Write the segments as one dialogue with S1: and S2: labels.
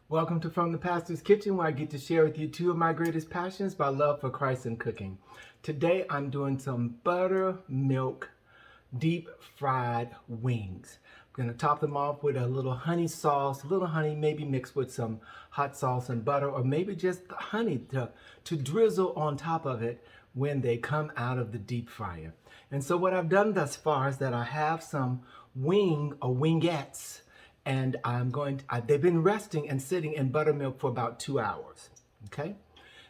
S1: Welcome to From the Pastor's Kitchen, where I get to share with you two of my greatest passions, my love for Christ and cooking. Today I'm doing some buttermilk deep fried wings. I'm going to top them off with a little honey sauce, a little honey maybe mixed with some hot sauce and butter, or maybe just the honey to drizzle on top of it when they come out of the deep fryer. And so what I've done thus far is that I have some wingettes, and they've been resting and sitting in buttermilk for about 2 hours, okay?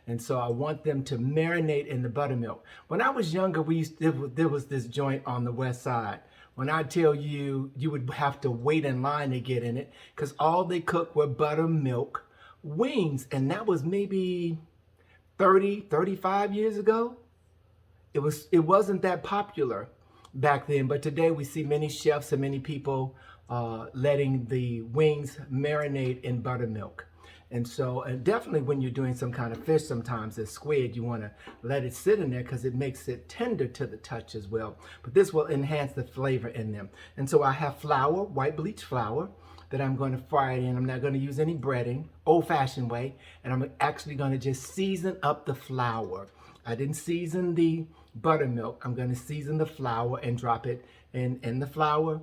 S1: And so I want them to marinate in the buttermilk. When I was younger, there was this joint on the west side. When I tell you, you would have to wait in line to get in it because all they cooked were buttermilk wings. And that was maybe 30, 35 years ago. It wasn't that popular back then, but today we see many chefs and many people letting the wings marinate in buttermilk. And so, and definitely when you're doing some kind of fish, sometimes as squid, you want to let it sit in there because it makes it tender to the touch as well. But this will enhance the flavor in them. And so I have flour, white bleach flour, that I'm going to fry it in. I'm not going to use any breading, old-fashioned way. And I'm actually going to just season up the flour. I didn't season the buttermilk. I'm going to season the flour and drop it in the flour.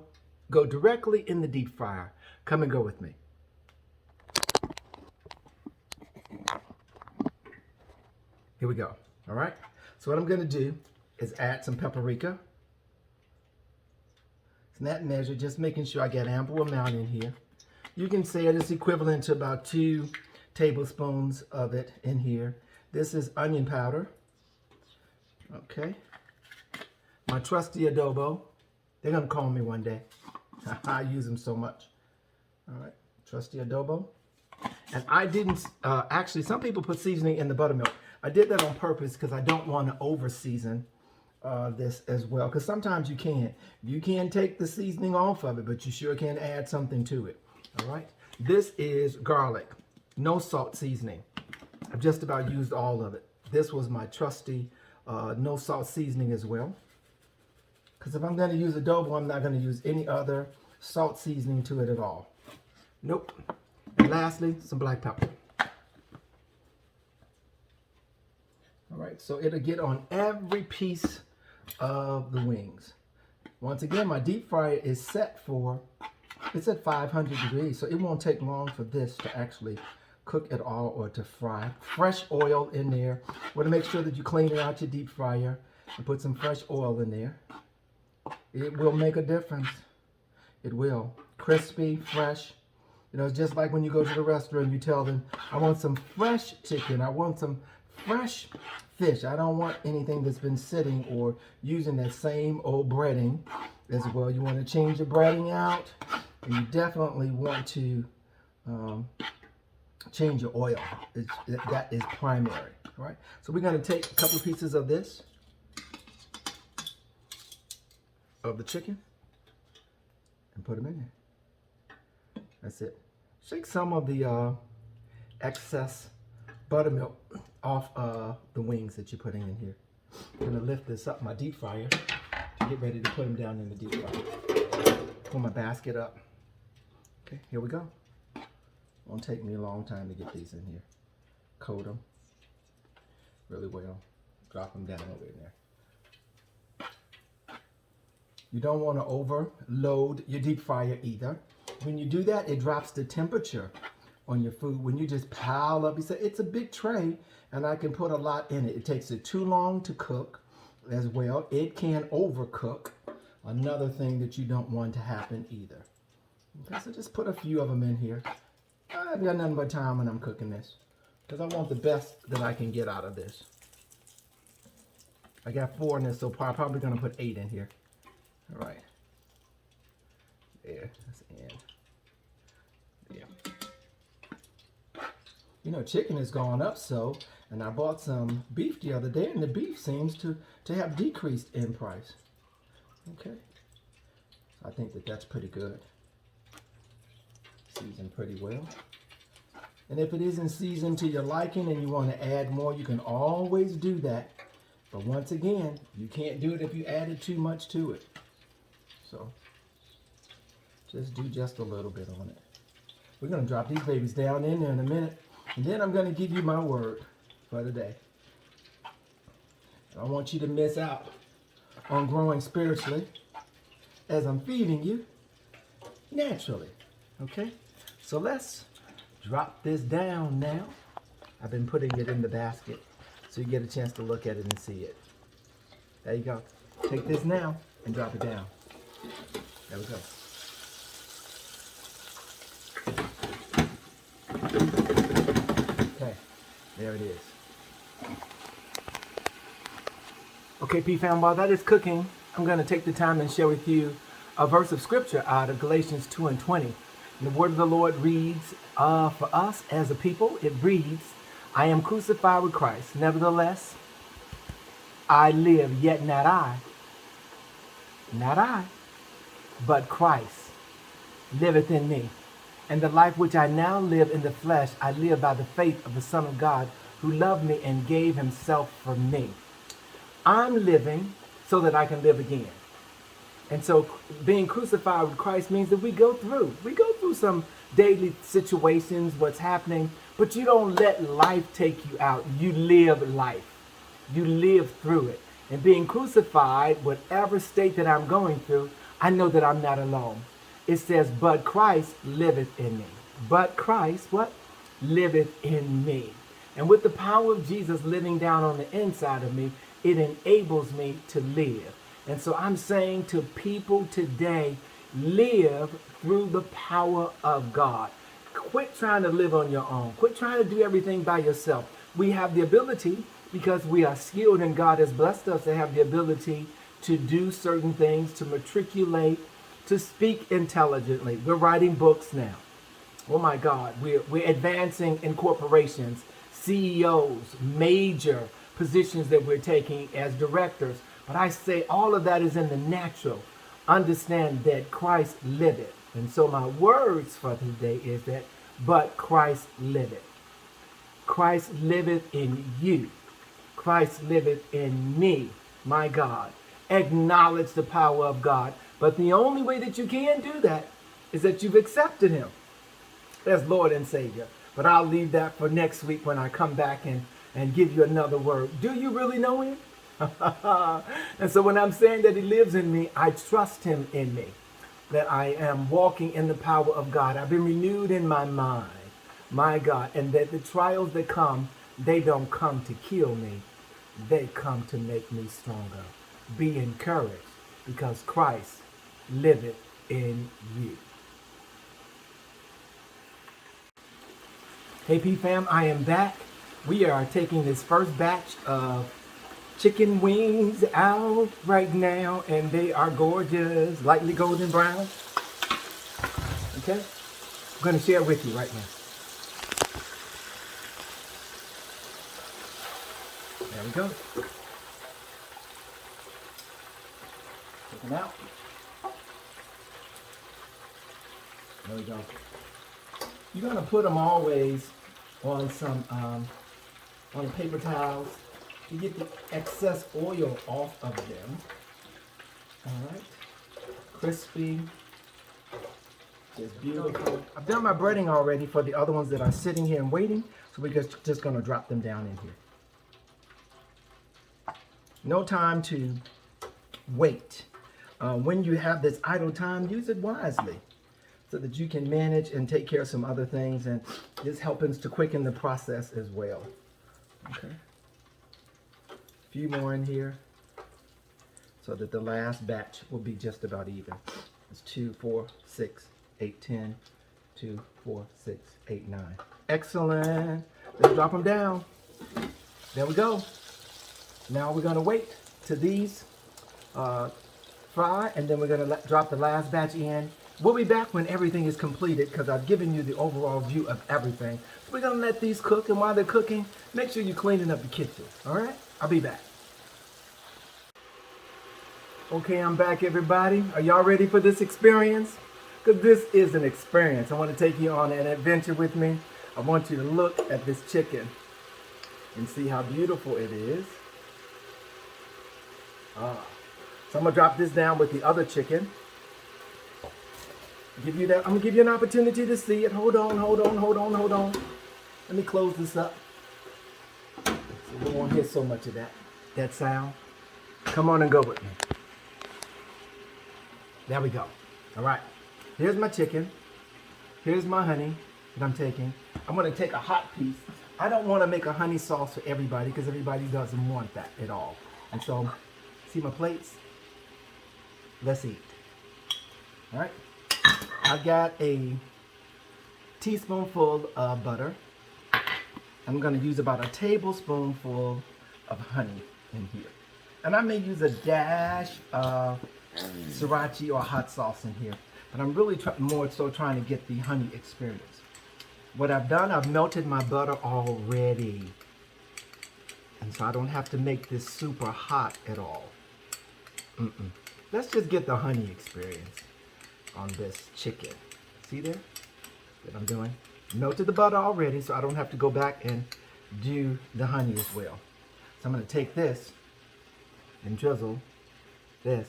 S1: Go directly in the deep fryer. Come and go with me. Here we go. All right. So what I'm going to do is add some paprika. In that measure, just making sure I get ample amount in here. You can say it is equivalent to about 2 tablespoons of it in here. This is onion powder. Okay. My trusty adobo. They're going to call me one day. I use them so much. All right. Trusty adobo. And I didn't, actually, some people put seasoning in the buttermilk. I did that on purpose because I don't want to over season this as well. Because sometimes you can. You can take the seasoning off of it, but you sure can add something to it. All right. This is garlic. No salt seasoning. I've just about used all of it. This was my trusty no salt seasoning as well. Because if I'm going to use adobo, I'm not going to use any other salt seasoning to it at all. Nope. And lastly, some black pepper. All right, so it'll get on every piece of the wings. Once again, my deep fryer is set for, it's at 500 degrees, so it won't take long for this to actually cook at all or to fry. Fresh oil in there. Want to make sure that you clean it out your deep fryer and put some fresh oil in there. It will make a difference. It will. Crispy, fresh. You know, it's just like when you go to the restaurant, you tell them, I want some fresh chicken. I want some fresh fish. I don't want anything that's been sitting or using that same old breading as well. You want to change your breading out, and you definitely want to change your oil. That is primary. All right. So we're going to take a couple of pieces of this, of the chicken, and put them in there. That's it. Shake some of the excess buttermilk off the wings that you're putting in here. I'm going to lift this up, my deep fryer, to get ready to put them down in the deep fryer. Pull my basket up. Okay, here we go. Won't take me a long time to get these in here. Coat them really well. Drop them down over in there. You don't want to overload your deep fryer either. When you do that, it drops the temperature on your food. When you just pile up, you say, it's a big tray and I can put a lot in it. It takes it too long to cook as well. It can overcook. Another thing that you don't want to happen either. Okay, so just put a few of them in here. I've got nothing but time when I'm cooking this because I want the best that I can get out of this. I got 4 in this, so I'm probably going to put 8 in here. All right. There. That's the end. Yeah. You know, chicken has gone up so, and I bought some beef the other day, and the beef seems to have decreased in price. Okay. I think that that's pretty good. Seasoned pretty well. And if it isn't seasoned to your liking and you want to add more, you can always do that. But once again, you can't do it if you added too much to it. So just do just a little bit on it. We're going to drop these babies down in there in a minute. And then I'm going to give you my word for the day. I don't want you to miss out on growing spiritually as I'm feeding you naturally. Okay? So let's drop this down now. I've been putting it in the basket so you get a chance to look at it and see it. There you go. Take this now and drop it down. There we go. Okay, there it is. Okay, P-Fam, while that is cooking, I'm going to take the time and share with you a verse of scripture out of Galatians 2:20. And the word of the Lord reads, for us as a people, it reads, I am crucified with Christ. Nevertheless, I live, yet not I, but Christ liveth in me. And the life which I now live in the flesh, I live by the faith of the Son of God, who loved me and gave himself for me. I'm living so that I can live again. And so being crucified with Christ means that we go through some daily situations, what's happening, but you don't let life take you out. You live life. You live through it. And being crucified, whatever state that I'm going through, I know that I'm not alone. It says, but Christ liveth in me. But Christ, what? Liveth in me. And with the power of Jesus living down on the inside of me, it enables me to live. And so I'm saying to people today, live through the power of God. Quit trying to live on your own. Quit trying to do everything by yourself. We have the ability, because we are skilled and God has blessed us to have the ability to do certain things, to matriculate, to speak intelligently. We're writing books now. Oh my God, we're advancing in corporations, CEOs, major positions that we're taking as directors. But I say all of that is in the natural. Understand that Christ liveth. And so my words for today is that, but Christ liveth. Christ liveth in you. Christ liveth in me, my God. Acknowledge the power of God. But the only way that you can do that is that you've accepted him as Lord and Savior. But I'll leave that for next week when I come back and give you another word. Do you really know him? And so when I'm saying that he lives in me, I trust him in me. That I am walking in the power of God. I've been renewed in my mind, my God. And that the trials that come, they don't come to kill me. They come to make me stronger. Be encouraged, because Christ liveth in you. Hey P-Fam, I am back. We are taking this first batch of chicken wings out right now, and they are gorgeous, lightly golden brown. Okay? I'm going to share it with you right now. There we go. Take them out. There we go. You're going to put them always on some on paper towels to get the excess oil off of them. All right. Crispy. Just beautiful. I've done my breading already for the other ones that are sitting here and waiting, so we're just going to drop them down in here. No time to wait. When you have this idle time, use it wisely so that you can manage and take care of some other things, and this helps to quicken the process as well. Okay. A few more in here so that the last batch will be just about even. It's 2, 4, 6, 8, 10, 2, 4, 6, 8, 9. Excellent. Let's drop them down. There we go. Now we're going to wait till these fry, and then we're going to drop the last batch in. We'll be back when everything is completed, because I've given you the overall view of everything. So we're going to let these cook, and while they're cooking, make sure you're cleaning up the kitchen. All right? I'll be back. Okay, I'm back, everybody. Are y'all ready for this experience? Because this is an experience. I want to take you on an adventure with me. I want you to look at this chicken and see how beautiful it is. So I'm going to drop this down with the other chicken. Give you that. I'm gonna give you an opportunity to see it. Hold on, hold on, hold on, hold on. Let me close this up. So we won't hear so much of that sound. Come on and go with me. There we go. All right. Here's my chicken. Here's my honey that I'm taking. I'm gonna take a hot piece. I don't want to make a honey sauce for everybody because everybody doesn't want that at all. And so, see my plates? Let's eat. All right. I got a teaspoonful of butter. I'm going to use about a tablespoonful of honey in here. And I may use a dash of sriracha or hot sauce in here. But I'm really more so trying to get the honey experience. What I've done, I've melted my butter already. And so I don't have to make this super hot at all. Let's just get the honey experience on this chicken. See there? What I'm doing? Melted the butter already, so I don't have to go back and do the honey as well. So I'm going to take this and drizzle this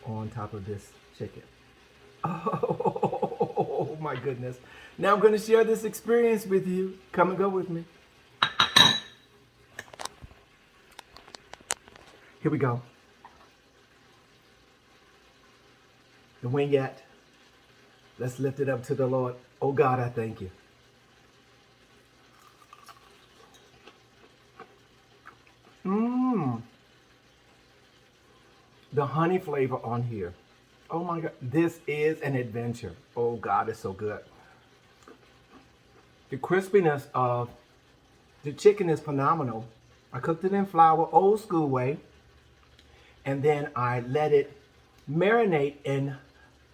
S1: on top of this chicken. Oh my goodness. Now I'm going to share this experience with you. Come and go with me. Here we go. The wingette. Let's lift it up to the Lord. Oh God, I thank you. The honey flavor on here. Oh my God, this is an adventure. Oh God, it's so good. The crispiness of the chicken is phenomenal. I cooked it in flour, old school way, and then I let it marinate in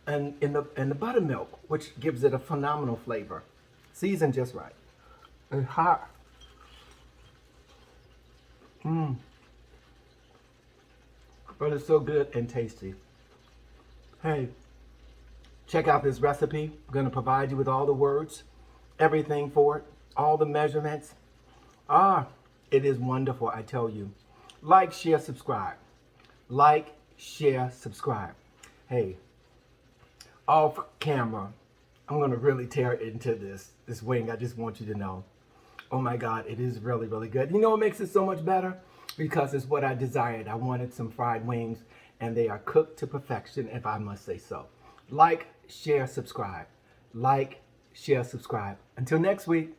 S1: the buttermilk, which gives it a phenomenal flavor. Seasoned just right. It's hot. But it's so good and tasty. Hey, check out this recipe. I'm going to provide you with all the words, everything for it, all the measurements. It is wonderful, I tell you. Like, share, subscribe. Like, share, subscribe. Hey, off camera, I'm going to really tear into this wing. I just want you to know. Oh my God, it is really, really good. You know what makes it so much better? Because it's what I desired. I wanted some fried wings, and they are cooked to perfection, if I must say so. Like, share, subscribe. Like, share, subscribe. Until next week.